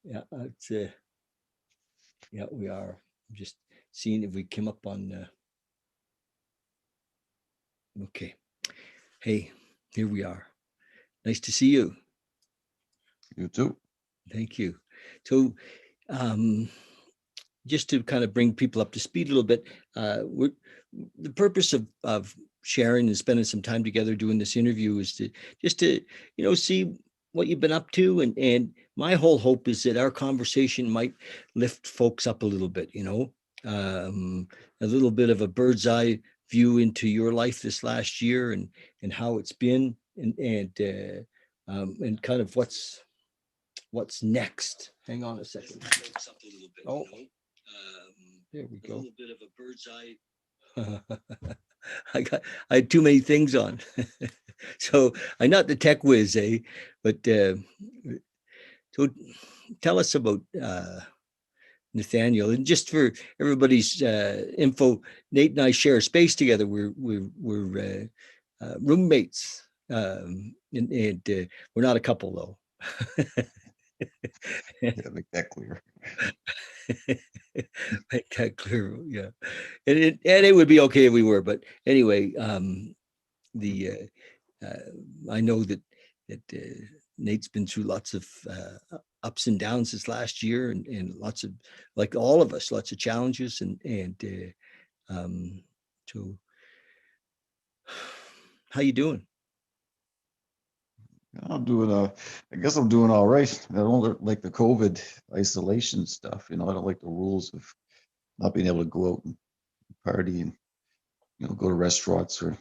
Yeah, it's yeah, we are. I'm just seeing if we came up on. Okay, hey, here we are. Nice to see you. You too. Thank you. So, um, just to kind of bring people up to speed a little bit, we're, the purpose of sharing and spending some time together doing this interview is to just to see what you've been up to, and my whole hope is that our conversation might lift folks up a little bit, um, a little bit of a bird's eye view into your life this last year and how it's been and kind of what's next. Hang on a second. Folks up a little bit, oh, there we go. A little bit of a bird's eye. I had too many things on. So I'm not the tech whiz, eh? But so tell us about Nathaniel, and just for everybody's info, Nate and I share a space together. We're roommates, and we're not a couple though. Yeah, make that clear. Make that clear, yeah. And it would be okay if we were, but anyway, the I know that Nate's been through lots of ups and downs this last year, and lots of, like all of us, lots of challenges, and so how you doing? I'm doing I guess I'm doing all right. I don't like the COVID isolation stuff. I don't like the rules of not being able to go out and party and go to restaurants or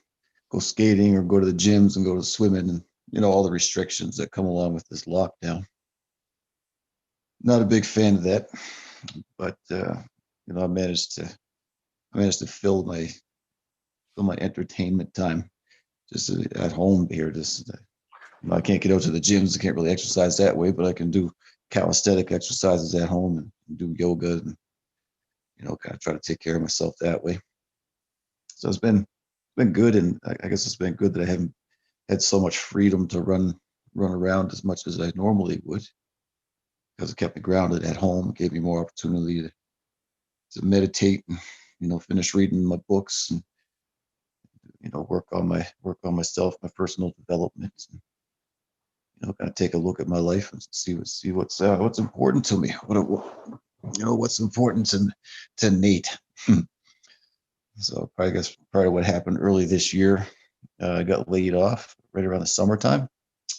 go skating or go to the gyms and go to swimming and all the restrictions that come along with this lockdown. Not a big fan of that, but I managed to fill my entertainment time just at home here. Just I can't get out to the gyms. I can't really exercise that way, but I can do calisthenic exercises at home and do yoga and kind of try to take care of myself that way. So it's been good, and I guess it's been good that I haven't had so much freedom to run around as much as I normally would because it kept me grounded at home. It gave me more opportunity to meditate and finish reading my books and work on myself, my personal development, and kind of take a look at my life and see what's important to me. What's important to Nate. So I guess part of what happened early this year, I got laid off right around the summertime.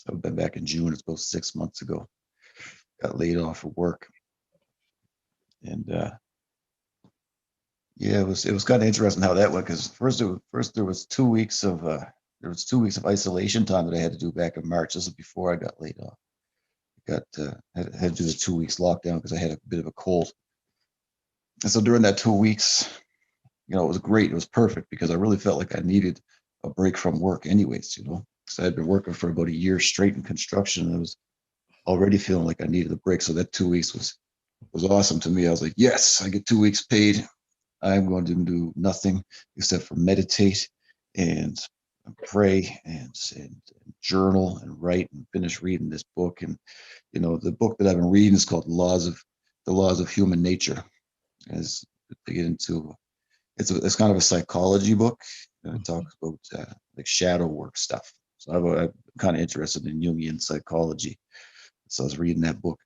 I've been back in June. It's about 6 months ago. Got laid off of work, and yeah, it was kind of interesting how that went because first there was 2 weeks of isolation time that I had to do back in March. This is before I got laid off. Had to do the 2 weeks lockdown because I had a bit of a cold, and so during that 2 weeks, it was great. It was perfect because I really felt like I needed a break from work, anyways. Because I had been working for about a year straight in construction, and I was already feeling like I needed a break. So that 2 weeks was awesome to me. I was like, yes, I get 2 weeks paid. I'm going to do nothing except for meditate and pray and journal and write and finish reading this book. And the book that I've been reading is called The Laws of Human Nature. As they get into it's kind of a psychology book. And it talks about like shadow work stuff. So I'm kind of interested in Jungian psychology. So I was reading that book,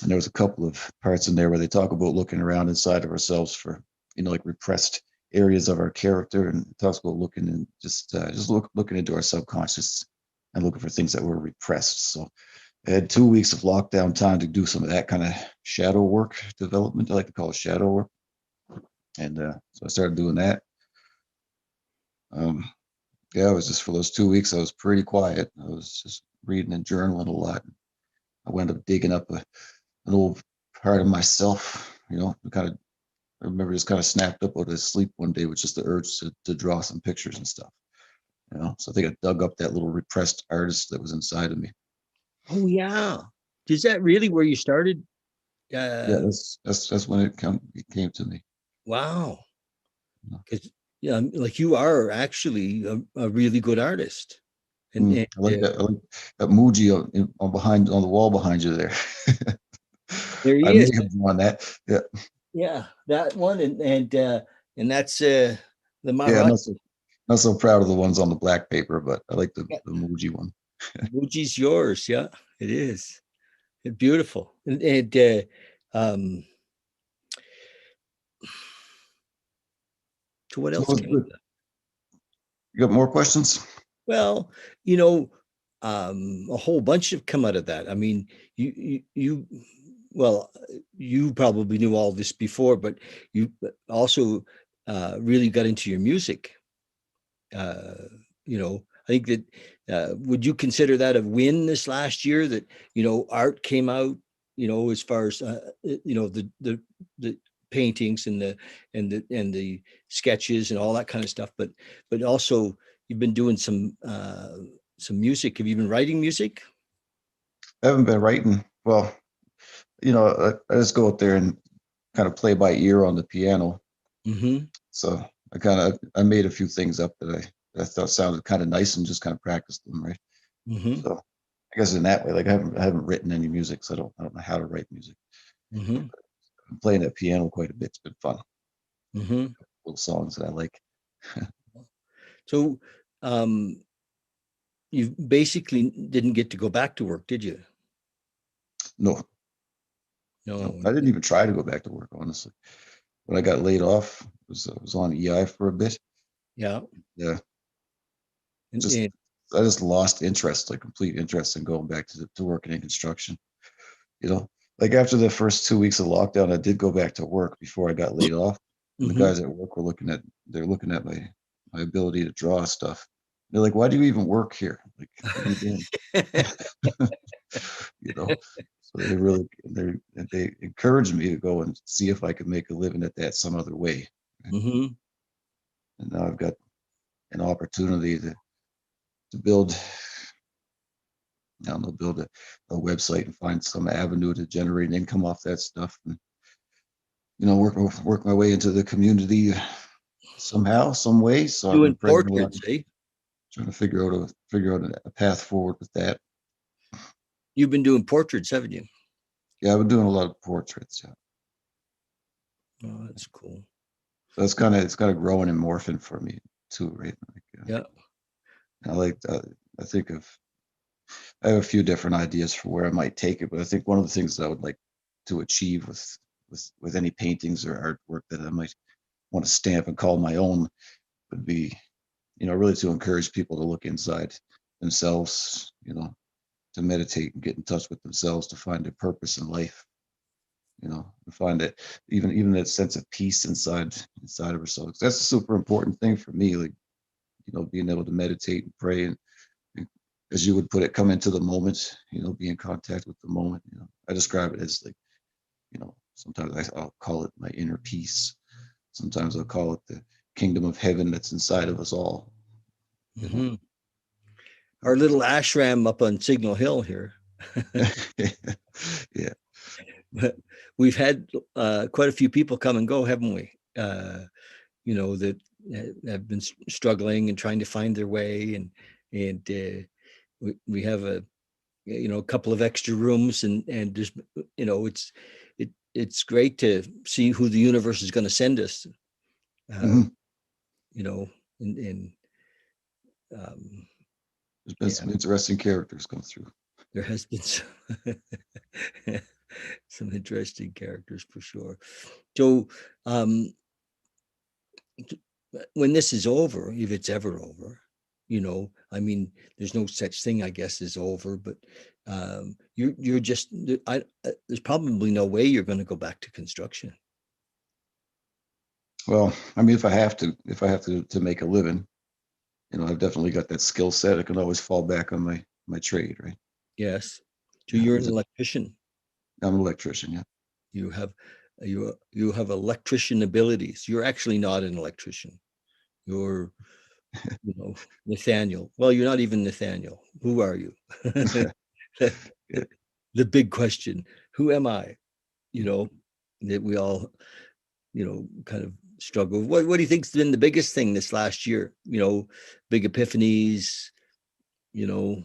and there was a couple of parts in there where they talk about looking around inside of ourselves for like repressed areas of our character, and it talks about looking and looking into our subconscious and looking for things that were repressed. So I had 2 weeks of lockdown time to do some of that kind of shadow work development. I like to call it shadow work, and so I started doing that. Um, yeah, it was just for those 2 weeks. I was pretty quiet. I was just reading and journaling a lot. I wound up digging up an old part of myself. Kind of I remember just kind of snapped up out of sleep one day with just the urge to draw some pictures and stuff. So I think I dug up that little repressed artist that was inside of me. Oh yeah, is that really where you started? Yeah, Uh, that's when it came to me. wow, You know. because yeah, like you are actually a really good artist, and I like that. I like that Muji on the wall behind you there. There I he may is. have drawn that. Yeah, Yeah, that one, and that's the yeah. Maharaj. Not so proud of the ones on the black paper, but I like Yeah, the Muji one. Muji's yours. Yeah, it is. Beautiful. Um, so what So else came? you got more questions? Well, a whole bunch have come out of that. I mean, you well, you probably knew all this before, but you also really got into your music. Uh, I think that would you consider that a win this last year that, art came out, as far as the paintings and the sketches and all that kind of stuff, but also you've been doing some music. Have you been writing music? I haven't been writing. Well, I just go out there and kind of play by ear on the piano. Mm-hmm. So I made a few things up that I thought sounded kind of nice and just kind of practiced them, right? Mm-hmm. So I guess in that way, like I haven't written any music, so I don't know how to write music. Mm-hmm. I'm playing that piano quite a bit. It's been fun. Mm-hmm. Little songs that I like. So um you basically didn't get to go back to work, did you? No, no, No. I didn't even try to go back to work, honestly. When I got laid off, I was on EI for a bit. Yeah. Yeah, And, just and I just lost interest, like complete interest in going back to working in construction. You know, like after the first 2 weeks of lockdown, I did go back to work before I got laid off, and the Mhm. guys at work were they're looking at my ability to draw stuff. They're like, "Why do you even work here? Like, what are you doing?" You know, so they encouraged me to go and see if I could make a living at that some other way. Right? Mhm. And now I've got an opportunity to build, I don't know, build a website and find some avenue to generate income off that stuff, and work my way into the community somehow, some way. So I've been Doing playing around, portraits, eh? trying to figure out a path forward with that. You've been doing portraits, haven't you? Yeah, I've been doing a lot of portraits. Yeah, Oh, that's cool. so it's kind of growing and morphing for me too, right? Like, Yeah. I like I think of I have a few different ideas for where I might take it, but I think one of the things that I would like to achieve with any paintings or artwork that I might want to stamp and call my own would be, really to encourage people to look inside themselves, to meditate and get in touch with themselves, to find their purpose in life, to find that even that sense of peace inside of ourselves. That's a super important thing for me, like, being able to meditate and pray and as you would put it, come into the moment, be in contact with the moment. I describe it as like, sometimes I'll call it my inner peace. Sometimes I'll call it the kingdom of heaven that's inside of us all, you know. Mhm. Our little ashram up on Signal Hill here. Yeah. We've had quite a few people come and go, haven't we? That have been struggling and trying to find their way, and we have a couple of extra rooms, and just it's great to see who the universe is going to send us. Uh, Mhm. you know, and um, There's been yeah, some interesting characters come through. there has been some interesting characters for sure. So, um, when this is over, if it's ever over, I mean, there's no such thing, I guess, as over, but you're just there's probably no way you're going to go back to construction. Well, I mean, if I have to make a living, I've definitely got that skill set. I can always fall back on my trade, right? Yes. So Yeah, you're an electrician. I'm an electrician. Yeah. You have you have electrician abilities. You're actually not an electrician. You're, Nathaniel. Well, you're not even Nathaniel. Who are you? Yeah. The big question. Who am I? That we all, kind of struggle. What do you think's been the biggest thing this last year? Big epiphanies, you know,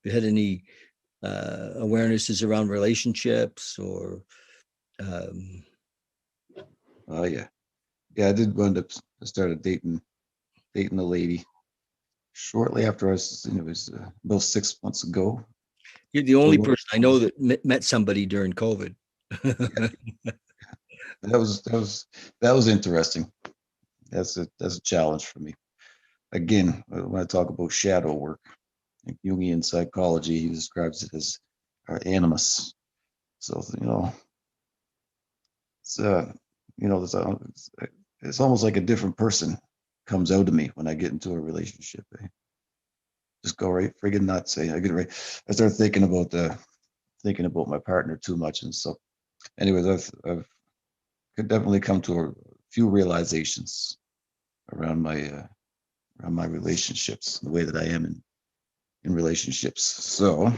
you had any awarenesses around relationships or um, Oh yeah, yeah. I did wind up. I started dating a lady shortly after I was, it was about 6 months ago. you're the So only person I know that met somebody during COVID. yeah, that was interesting. That's a challenge for me. Again, when I talk about shadow work, like Jungian psychology, he describes it as our animus. So it's it's almost like a different person comes out of me when I get into a relationship. Just go right friggin' nuts. I get right. I start thinking about my partner too much, and so, anyways, I've could definitely come to a few realizations around my relationships, the way that I am in relationships. So,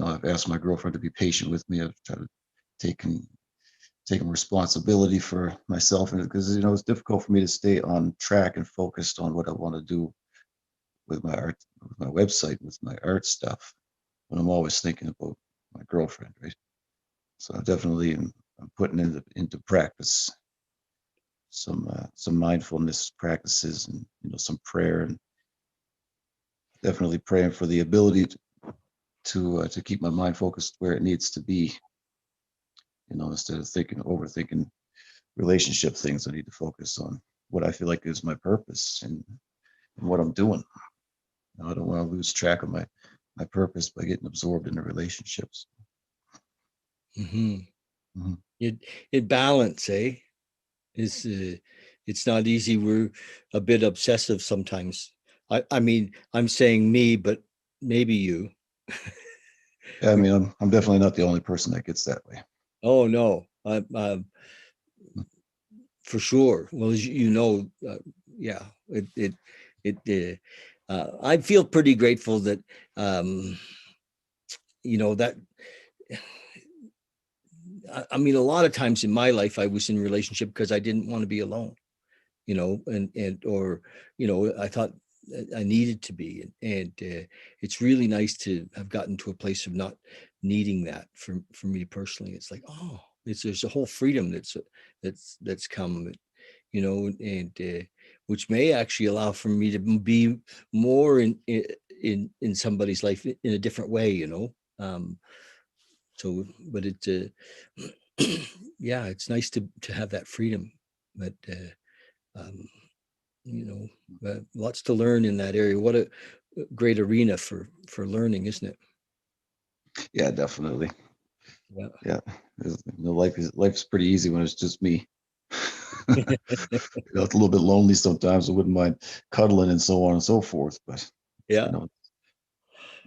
I've asked my girlfriend to be patient with me. I've tried to taken taking responsibility for myself, and because it's difficult for me to stay on track and focused on what I want to do with my art, with my website, with my art stuff, when I'm always thinking about my girlfriend, right? So I'm putting into practice some mindfulness practices, and some prayer, and definitely praying for the ability to keep my mind focused where it needs to be. Instead of overthinking relationship things, I need to focus on what I feel like is my purpose, and what I'm doing. I don't want to lose track of my purpose by getting absorbed into relationships. Mhm. Mhm. It balance, eh? Is it's not easy. We're a bit obsessive sometimes. I mean, I'm saying me, but maybe you. Yeah, I mean, I'm definitely not the only person that gets that way. Oh no, for sure. Well, as you know, yeah, I feel pretty grateful that um, that. I mean, a lot of times in my life, I was in a relationship because I didn't want to be alone. And or I thought I needed to be, and it's really nice to have gotten to a place of not needing that for me personally. It's like, oh, there's a whole freedom that's come, and which may actually allow for me to be more in somebody's life in a different way. So, but yeah, it's nice to have that freedom, but um, lots to learn in that area. What a great arena for learning, isn't it? Yeah, definitely. Yeah. Yeah, life's pretty easy when it's just me. It's a little bit lonely sometimes. I wouldn't mind cuddling and so on and so forth, but you Yeah. know,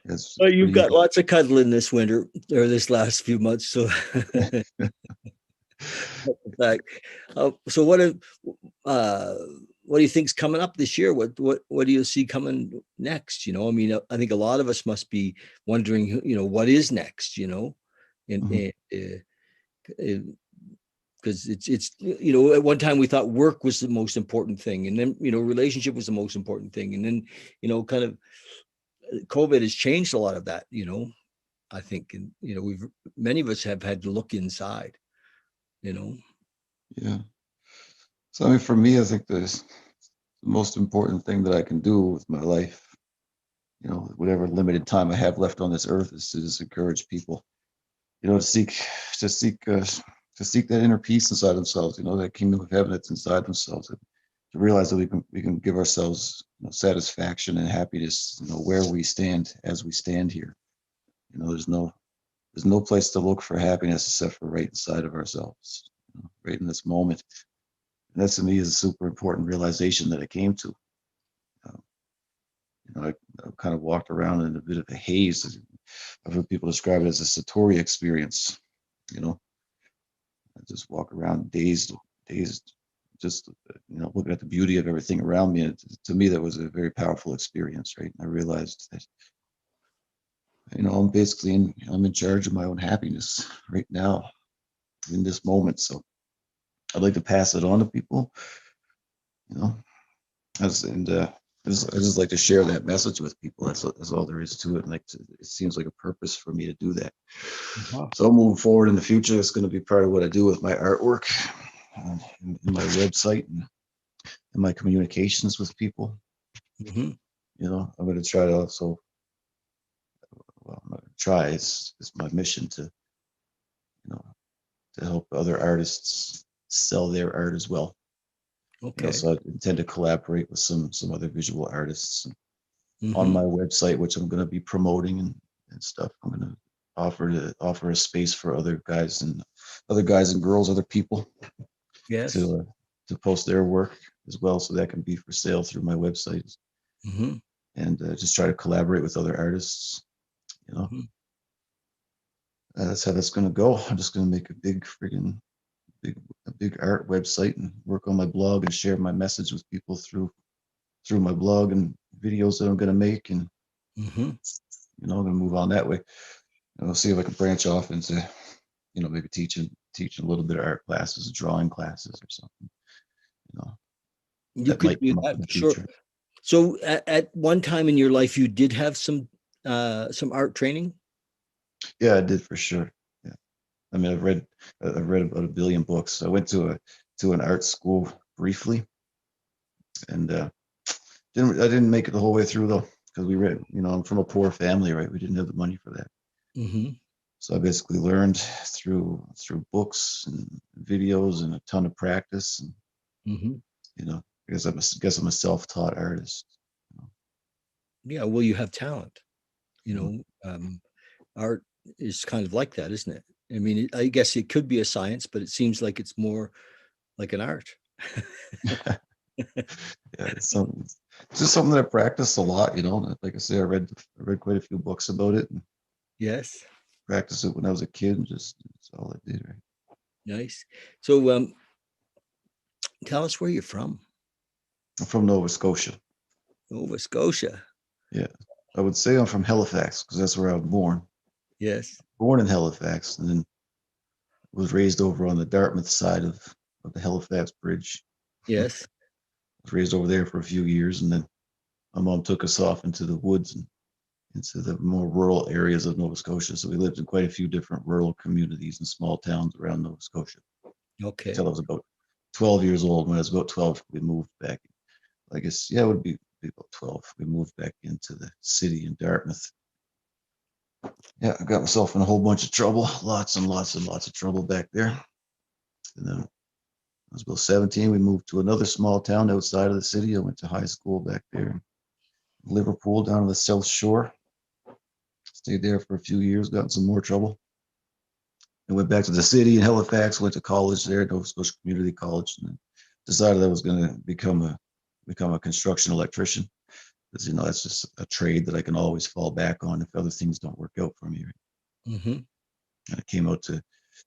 it's Well, you've pretty got easy. lots of cuddling this winter or this last few months. So, in fact, so uh, what do you think's coming up this year? What do you see coming next? I mean, I think a lot of us must be wondering, what is next? And, Mhm. and because at one time we thought work was the most important thing, and then relationship was the most important thing, and then kind of COVID has changed a lot of that. I think, and we've many of us have had to look inside. you know Yeah. So I mean, for me, I think the most important thing that I can do with my life, whatever limited time I have left on this earth, is to just encourage people, to to seek, uh, to seek that inner peace inside themselves. That kingdom of heaven that's inside themselves. To realize that we can give ourselves, satisfaction and happiness, where we stand as we stand here. There's no place to look for happiness except for right inside of ourselves, right in this moment. And that to me is a super important realization that I came to. Uh, I kind of walked around in a bit of a haze. I've heard people describe it as a satori experience. You know, I just walk around dazed, just looking at the beauty of everything around me. And to me, that was a very powerful experience, right? And I realized that I'm in charge of my own happiness right now in this moment. So I'd like to pass it on to people, you know, as and I just like to share that message with people. That's all there is to it. And it seems like a purpose for me to do that. Uh-huh. So moving forward in the future, it's going to be part of what I do with my artwork, and my website, and my communications with people. Hmm. I'm going to try to also, well, I'm going to try. It's my mission to, you know, to help other artists sell their art as well. Okay. So I intend to collaborate with some other visual artists on my Hmm. website, which I'm going to be promoting and stuff. I'm going to offer a space for other guys and girls, other people Yes. to uh, to post their work as well, so that can be for sale through my website, Hmm. and just try to collaborate with other artists. You know, Hmm. that's how that's going to go. I'm just going to make a big a big art website and work on my blog and share my message with people through my blog and videos that I'm going to make, and Hmm. I'm going to move on that way. And I'll see if I can branch off into, maybe teaching a little bit of art classes, drawing classes or something. You know, You that could might do come up that, in the sure. future. So at one time in your life, you did have some art training? Yeah, I did for sure. Yeah. I mean, I've read about a billion books. I went to an art school briefly, and I didn't make it the whole way through though, because we read. I'm from a poor family, right? We didn't have the money for that. Hmm. So I basically learned through books and videos and a ton of practice. And Hmm. guess I'm a self-taught artist. You Yeah, well, you have talent. You know, know, art is kind of like that, isn't it? I mean, I guess it could be a science, but it seems like it's more like an art. yeah, it's just something that I practice a lot. Like I say, I read quite a few books about it and Yes, practiced it when I was a kid. And just that's all I did. Right. nice. So, tell us where you're from. I'm from Nova Scotia. Nova Scotia. Yeah, I would say I'm from Halifax because that's where I was born. Yes, Born in Halifax, and then was raised over on the Dartmouth side of the Halifax Bridge. yes, Was raised over there for a few years, and then my mom took us off into the woods and into the more rural areas of Nova Scotia. So we lived in quite a few different rural communities and small towns around Nova Scotia until okay. I was about 12 years old. When I was about 12, we moved back. I guess, yeah, it would be about 12. We moved back into the city in Dartmouth. Yeah, I got myself in a whole bunch of trouble, lots and lots and lots of trouble back there. And then I was about 17. We moved to another small town outside of the city. I went to high school back there in Liverpool, down on the South Shore. Stayed there for a few years, got in some more trouble. I went back to the city in Halifax, went to college there, Nova Scotia Community College, and decided I was going to become a construction electrician, because that's just a trade that I can always fall back on if other things don't work out for me. Right? Hmm. And I came out to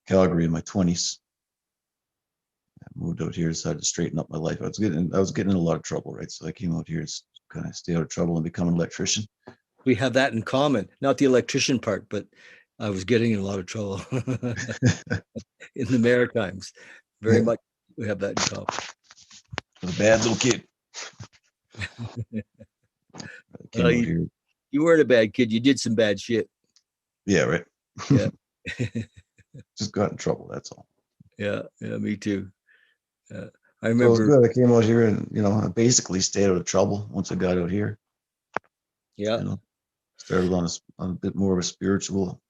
Calgary in my 20s. I moved out here, decided to straighten up my life. I was getting in a lot of trouble, right? So I came out here to kind of stay out of trouble and become an electrician. We have that in common. Not the electrician part, but I was getting in a lot of trouble in the Maritimes. Very Yeah, much we have that in common. I was a bad little kid. I Well, came out here. you weren't a bad kid. You did some bad shit. Yeah, right. Yeah. Just got in trouble. That's all. Yeah. Yeah. Me too. Yeah. I So it was remember. good. I came out here and I basically stayed out of trouble once I got out here. Yeah. You know, started on a bit more of a spiritual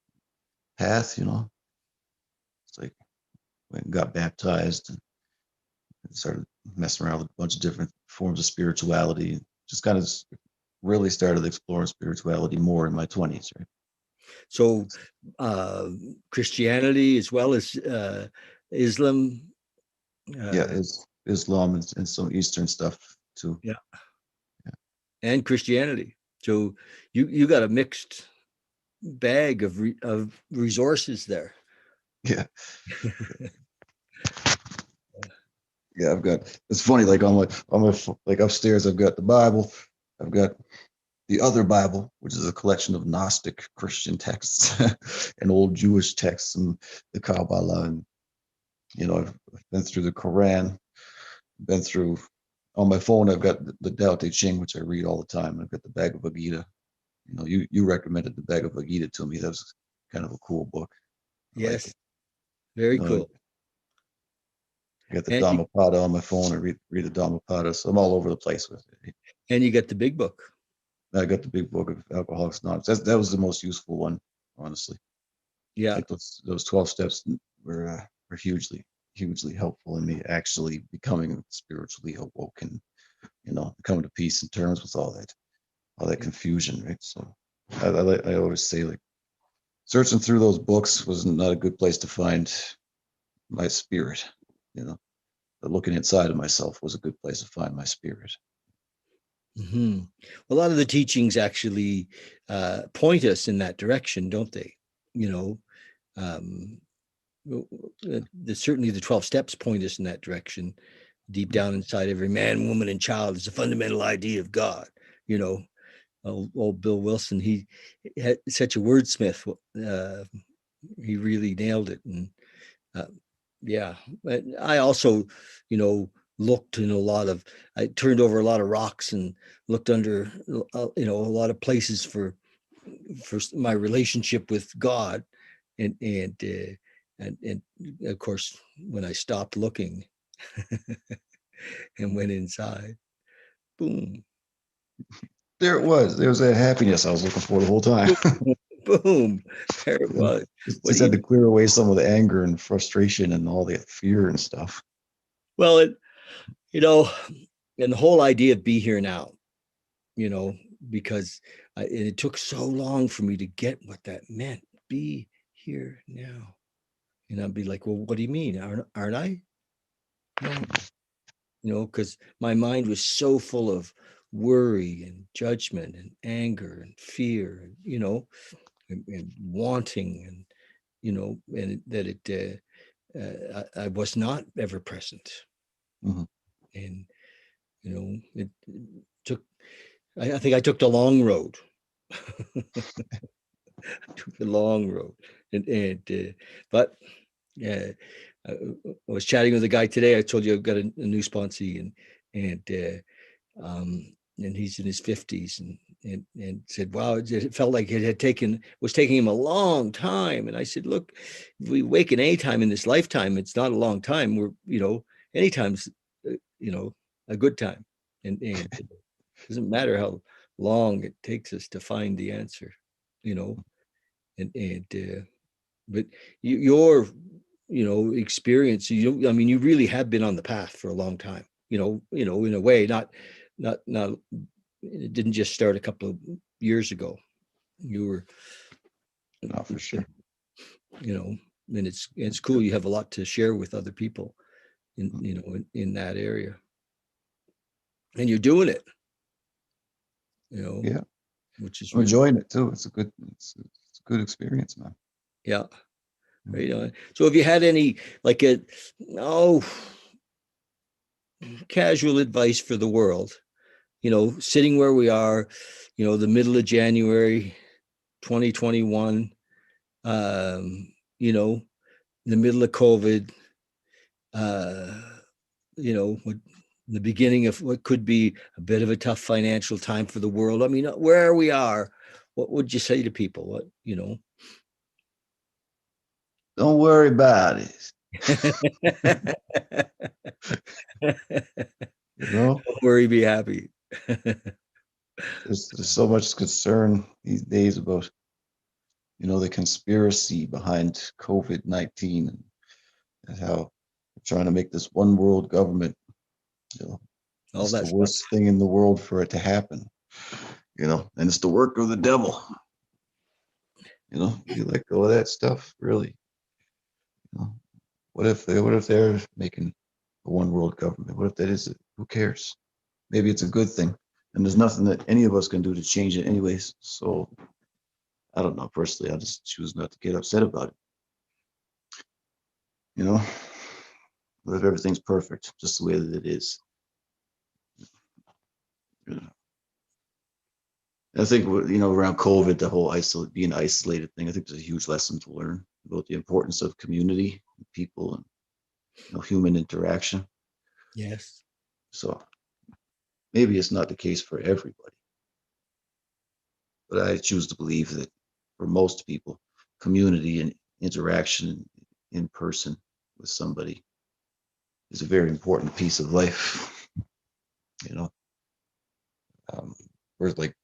path. It's like went and got baptized and started messing around with a bunch of different forms of spirituality. Just kind of really started exploring spirituality more in my 20s, right? So, uh, Christianity as well as Islam. Yeah, Uh, is Islam and some Eastern stuff too. yeah. And Christianity. So you got a mixed bag of resources there. Yeah, yeah. I've got. It's funny. Like like upstairs, I've got the Bible. I've got the other Bible, which is a collection of Gnostic Christian texts and old Jewish texts and the Kabbalah. And I've been through the Quran, been through on my phone, I've got the Tao Te Ching, which I read all the time. I've got the Bhagavad Gita. You recommended the Bhagavad Gita to me. That was kind of a cool book. I like Yes, it. very I cool. got the And you, Dhammapada on my phone. I read the Dhammapada, so I'm all over the place with it. and you got the big book. I got the big book of Alcoholics Anonymous. That was the most useful one, honestly. I Yeah. think those 12 steps were hugely helpful in me actually becoming spiritually awoke and coming to peace and terms with all that confusion, right? So I always say, like, searching through those books was not a good place to find my spirit. You know, but looking inside of myself was a good place to find my spirit. Hmm. A lot of the teachings actually point us in that direction, don't they? You know, um, certainly the 12 steps point us in that direction. Deep down inside every man, woman, and child is a fundamental idea of God. You know, old Bill Wilson, he had such a wordsmith. He really nailed it. And uh, yeah, but I also, you know, looked in a lot of, I turned over a lot of rocks and looked under, a lot of places for my relationship with God, and of course, when I stopped looking and went inside, boom, There it was. There was that happiness I was looking for the whole time. boom, there it was. What Just do you had to do? clear away some of the anger and frustration and all the fear and stuff. Well, you know, and the whole idea of be here now, you know, because it took so long for me to get what that meant. Be here now. And I'd be like, well, what do you mean? Aren't I? No, because my mind was so full of worry and judgment and anger and fear, and, and wanting, and, and that I was not ever present. Mhm. And, it took, I think I took the long road. Took the long road. But yeah, I was chatting with a guy today. I told you I've got a new sponsee, and he's in his 50s, and said, wow, it felt like was taking him a long time. And I said, look, if we awaken any time in this lifetime, it's not a long time. We're, anytime's, a good time. And it doesn't matter how long it takes us to find the answer, you know, and but your experience, I mean, you really have been on the path for a long time, in a way, not it didn't just start a couple of years ago. You were, No, for sure. you know and it's cool. You have a lot to share with other people in that area, and you're doing it, you know Yeah, which is I'm really, enjoying it too. It's a good experience, man. yeah, Mm. right on. So have you had any, like, oh casual advice for the world, sitting where we are, the middle of January 2021, you know, the middle of COVID, uh, what, the beginning of what could be a bit of a tough financial time for the world. I mean, where we are, what would you say to people? Don't worry about it. You know, Don't worry, be happy. there's so much concern these days about the conspiracy behind COVID-19 and how they're trying to make this one world government. You know, All it's the that stuff. worst thing in the world for it to happen. And it's the work of the devil. You let go of that stuff, really. You know, what if they're making a one world government? What if that is it? Who cares? Maybe it's a good thing. And there's nothing that any of us can do to change it anyways. So I don't know. Personally, I just choose not to get upset about it. You know, what if everything's perfect, just the way that it is? You know? I think around COVID, the whole being isolated thing. I think there's a huge lesson to learn about the importance of community, people, and human interaction. Yes. So maybe it's not the case for everybody, but I choose to believe that for most people, community and interaction in person with somebody is a very important piece of life. You know, um, whereas like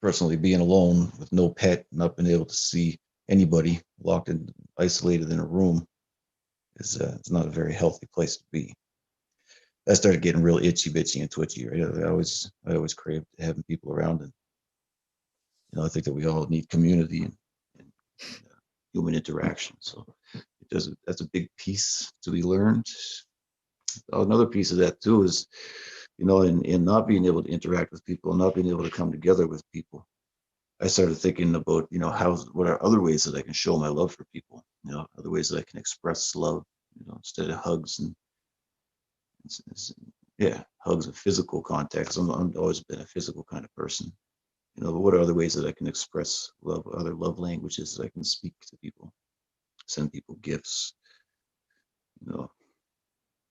personally being alone with no pet, not being able to see anybody, locked and isolated in a room is it's not a very healthy place to be. I started getting real itchy bitchy and twitchy. Right? I always craved having people around, and I think that we all need community and human interaction. So that's a big piece to be learned. Another piece of that too is, in not being able to interact with people, not being able to come together with people, I started thinking about, what are other ways that I can show my love for people, other ways that I can express love, instead of hugs and, yeah, hugs and physical contact. I've always been a physical kind of person, but what are other ways that I can express love, other love languages that I can speak to people, send people gifts, you know,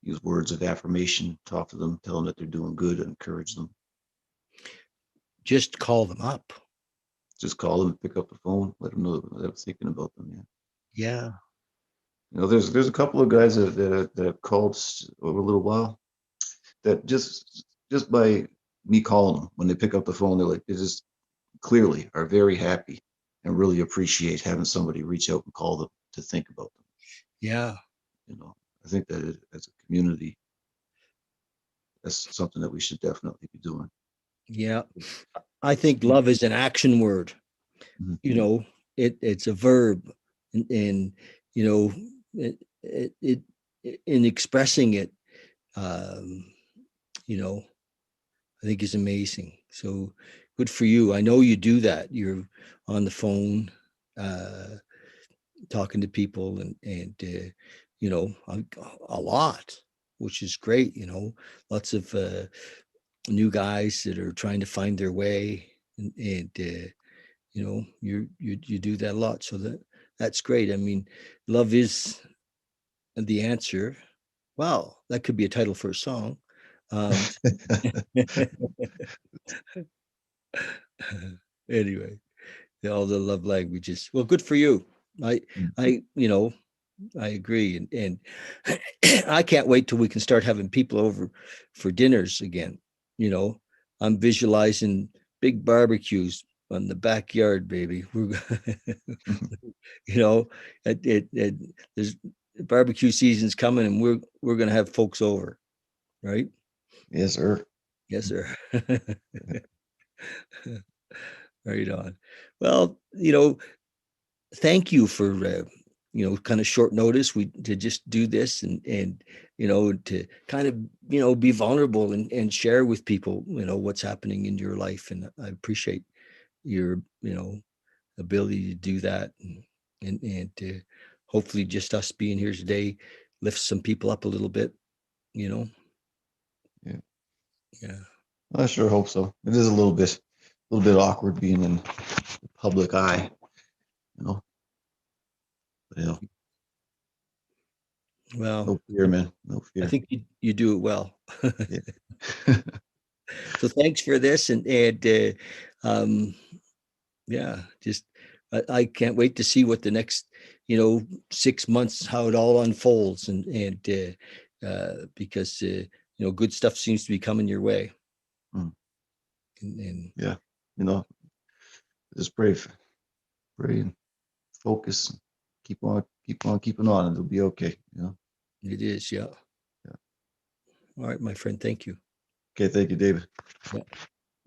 use words of affirmation, talk to them, tell them that they're doing good, and encourage them. Just call them up. Just call them, pick up the phone, let them know that I'm thinking about them. Yeah. Yeah. There's a couple of guys that have called over a little while that just by me calling them, when they pick up the phone, they just clearly are very happy and really appreciate having somebody reach out and call them to think about them. Yeah. I think that as a community, that's something that we should definitely be doing. Yeah. I think love is an action word. Mhm. It's a verb, and you know, it in expressing it, um, you know, I think is amazing. So good for you. I know you do that. You're on the phone, uh, talking to people, and a lot, which is great. Lots of new guys that are trying to find their way, and you do that a lot. So that's great. I mean, love is the answer. Wow, that could be a title for a song. Um, anyway, all the love languages. Well, good for you. I, I, you know, I agree, and I can't wait till we can start having people over for dinners again. You know, I'm visualizing big barbecues on the backyard, baby. We're, you know, there's barbecue season's coming, and we're gonna have folks over, right? Yes, sir. Yes, sir. Right on. Well, thank you for kind of short notice we to just do this, and to kind of be vulnerable and share with people what's happening in your life, and I appreciate your ability to do that, and to hopefully just us being here today lifts some people up a little bit. you know Yeah, yeah, I sure hope so. It is a little bit awkward being in the public eye, you know. But, well, no fear, man. No I fear. think you do it well. Yeah. So thanks for this, and yeah, just I can't wait to see what the next 6 months, how it all unfolds, and because good stuff seems to be coming your way. Mm, And yeah. You know, just pray and focus. Keep on keeping on, and it'll be okay. it is, yeah. Yeah. All right, my friend, thank you. Okay, thank you, David. Yeah.